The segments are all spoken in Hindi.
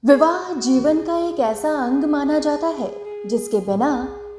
विवाह जीवन का एक ऐसा अंग माना जाता है जिसके बिना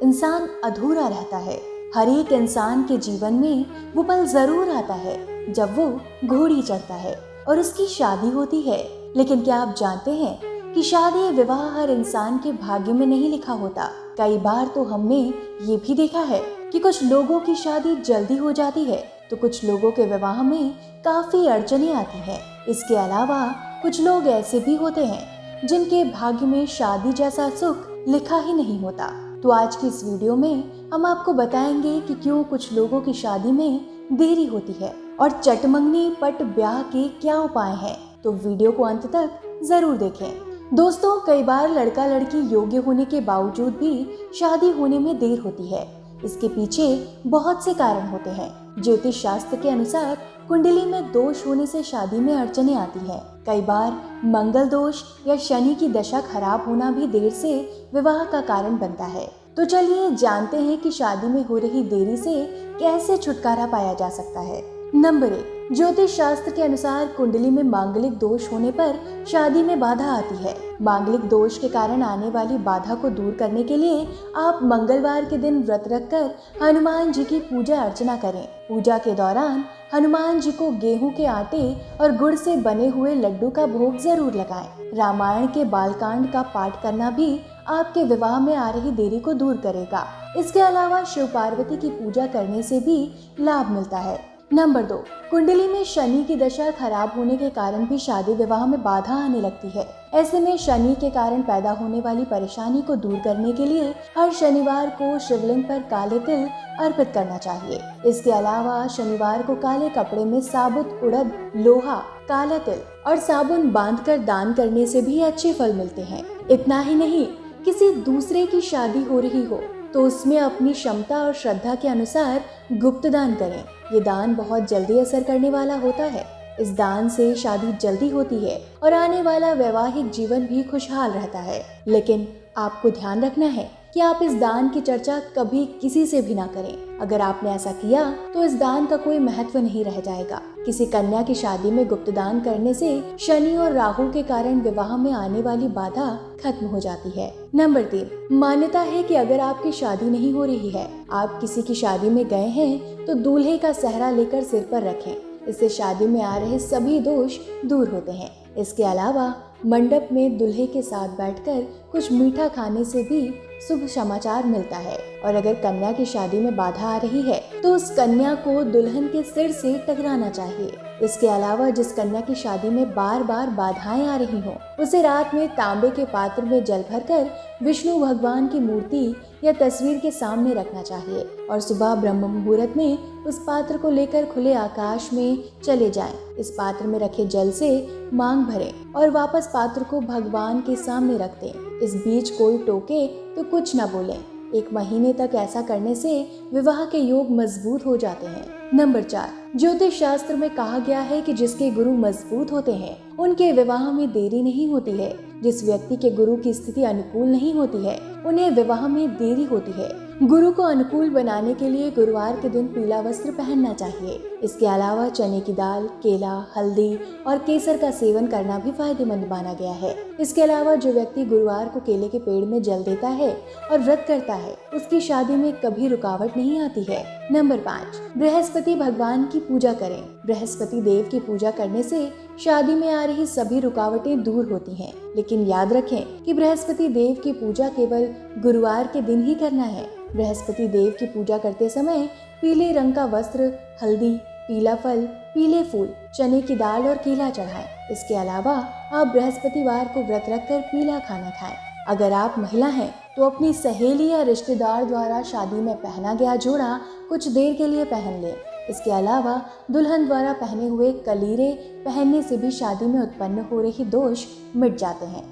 इंसान अधूरा रहता है। हर एक इंसान के जीवन में वो पल जरूर आता है जब वो घोड़ी चढ़ता है और उसकी शादी होती है। लेकिन क्या आप जानते हैं कि शादी विवाह हर इंसान के भाग्य में नहीं लिखा होता। कई बार तो हमने ये भी देखा है कि कुछ लोगों की शादी जल्दी हो जाती है तो कुछ लोगों के विवाह में काफी अड़चनें आती हैं। इसके अलावा कुछ लोग ऐसे भी होते हैं जिनके भाग्य में शादी जैसा सुख लिखा ही नहीं होता। तो आज की इस वीडियो में हम आपको बताएंगे कि क्यों कुछ लोगों की शादी में देरी होती है और चटमंगनी पट ब्याह के क्या उपाय हैं। तो वीडियो को अंत तक जरूर देखें। दोस्तों, कई बार लड़का लड़की योग्य होने के बावजूद भी शादी होने में देर होती है। इसके पीछे बहुत से कारण होते हैं। ज्योतिष शास्त्र के अनुसार कुंडली में दोष होने से शादी में अड़चनें आती हैं। कई बार मंगल दोष या शनि की दशा खराब होना भी देर से विवाह का कारण बनता है। तो चलिए जानते हैं कि शादी में हो रही देरी से कैसे छुटकारा पाया जा सकता है। नंबर 1, ज्योतिष शास्त्र के अनुसार कुंडली में मांगलिक दोष होने पर शादी में बाधा आती है। मांगलिक दोष के कारण आने वाली बाधा को दूर करने के लिए आप मंगलवार के दिन व्रत रखकर हनुमान जी की पूजा अर्चना करें। पूजा के दौरान हनुमान जी को गेहूं के आटे और गुड़ से बने हुए लड्डू का भोग जरूर लगाएं। रामायण के बालकांड का पाठ करना भी आपके विवाह में आ रही देरी को दूर करेगा। इसके अलावा शिव पार्वती की पूजा करने से भी लाभ मिलता है। नंबर 2, कुंडली में शनि की दशा खराब होने के कारण भी शादी विवाह में बाधा आने लगती है। ऐसे में शनि के कारण पैदा होने वाली परेशानी को दूर करने के लिए हर शनिवार को शिवलिंग पर काले तिल अर्पित करना चाहिए। इसके अलावा शनिवार को काले कपड़े में साबुत उड़द, लोहा, काला तिल और साबुन बांधकर दान करने से भी अच्छे फल मिलते हैं। इतना ही नहीं, किसी दूसरे की शादी हो रही हो तो उसमें अपनी क्षमता और श्रद्धा के अनुसार गुप्त दान करें। ये दान बहुत जल्दी असर करने वाला होता है। इस दान से शादी जल्दी होती है और आने वाला वैवाहिक जीवन भी खुशहाल रहता है। लेकिन आपको ध्यान रखना है कि आप इस दान की चर्चा कभी किसी से भी ना करें। अगर आपने ऐसा किया तो इस दान का कोई महत्व नहीं रह जाएगा। किसी कन्या की शादी में गुप्त दान करने से शनि और राहु के कारण विवाह में आने वाली बाधा खत्म हो जाती है। नंबर 3, मान्यता है कि अगर आपकी शादी नहीं हो रही है, आप किसी की शादी में गए हैं तो दूल्हे का सेहरा लेकर सिर पर रखें। इससे शादी में आ रहे सभी दोष दूर होते हैं। इसके अलावा मंडप में दूल्हे के साथ बैठकर कुछ मीठा खाने से भी शुभ समाचार मिलता है। और अगर कन्या की शादी में बाधा आ रही है तो उस कन्या को दुल्हन के सिर से टकराना चाहिए। इसके अलावा जिस कन्या की शादी में बार बार बाधाएं आ रही हों, उसे रात में तांबे के पात्र में जल भरकर विष्णु भगवान की मूर्ति या तस्वीर के सामने रखना चाहिए और सुबह ब्रह्म मुहूर्त में उस पात्र को लेकर खुले आकाश में चले जाएं। इस पात्र में रखे जल से मांग भरें और वापस पात्र को भगवान के सामने रख दें। इस बीच कोई टोके तो कुछ न बोलें। 1 महीने तक ऐसा करने से विवाह के योग मजबूत हो जाते हैं। नंबर 4, ज्योतिष शास्त्र में कहा गया है कि जिसके गुरु मजबूत होते हैं उनके विवाह में देरी नहीं होती है। जिस व्यक्ति के गुरु की स्थिति अनुकूल नहीं होती है उन्हें विवाह में देरी होती है। गुरु को अनुकूल बनाने के लिए गुरुवार के दिन पीला वस्त्र पहनना चाहिए। इसके अलावा चने की दाल, केला, हल्दी और केसर का सेवन करना भी फायदेमंद माना गया है। इसके अलावा जो व्यक्ति गुरुवार को केले के पेड़ में जल देता है और व्रत करता है उसकी शादी में कभी रुकावट नहीं आती है। नंबर 5, बृहस्पति भगवान की पूजा करें। बृहस्पति देव की पूजा करने से शादी में आ रही सभी रुकावटें दूर होती हैं। लेकिन याद रखें कि बृहस्पति देव की पूजा केवल गुरुवार के दिन ही करना है। बृहस्पति देव की पूजा करते समय पीले रंग का वस्त्र, हल्दी, पीला फल, पीले फूल, चने की दाल और केला चढ़ाएं। इसके अलावा आप बृहस्पतिवार को व्रत रखकर पीला खाना खाएं। अगर आप महिला हैं तो अपनी सहेली या रिश्तेदार द्वारा शादी में पहना गया जोड़ा कुछ देर के लिए पहन लें। इसके अलावा दुल्हन द्वारा पहने हुए कलीरे पहनने से भी शादी में उत्पन्न हो रही दोष मिट जाते हैं।